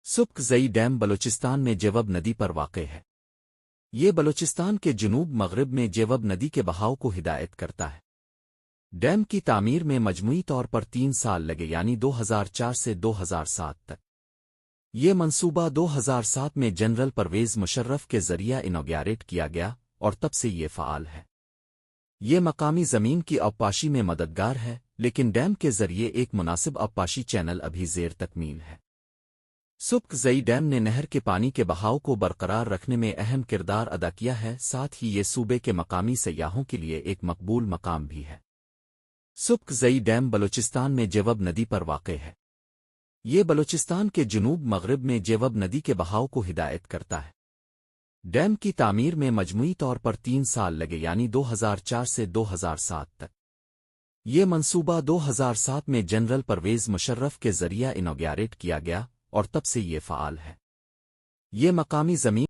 سبک Zai dam Balochistan میں جیوب ندی پر واقع ہے۔ یہ بلوچستان کے جنوب مغرب میں جیوب ندی کے بہاؤ کو ہدایت کرتا ہے۔ ڈیم کی تعمیر میں مجموعی طور پر 3 سال لگے یعنی 2004 سے 2007 تک۔ یہ منصوبہ 2007 میں جنرل پرویز مشرف کے ذریعہ انوگریٹ کیا گیا اور تب سے یہ فعال ہے۔ یہ مقامی زمین کی آبپاشی میں مددگار ہے، لیکن ڈیم کے ذریعے ایک مناسب آبپاشی چینل ابھی زیر تکمیل ہے۔ سبک زئی ڈیم نے نہر کے پانی کے بہاؤ کو برقرار رکھنے میں اہم کردار ادا کیا ہے، ساتھ ہی یہ صوبے کے مقامی سیاحوں کے لیے ایک مقبول مقام بھی ہے۔ سبک زئی ڈیم بلوچستان میں جیوب ندی پر واقع ہے۔ یہ بلوچستان کے جنوب مغرب میں جیوب ندی کے بہاؤ کو ہدایت کرتا ہے۔ ڈیم کی تعمیر میں مجموعی طور پر 3 سال لگے یعنی 2004 سے 2007 تک۔ یہ منصوبہ 2007 میں جنرل پرویز مشرف کے ذریعہ انوگریٹ کیا گیا اور تب سے یہ فعال ہے۔ یہ مقامی زمین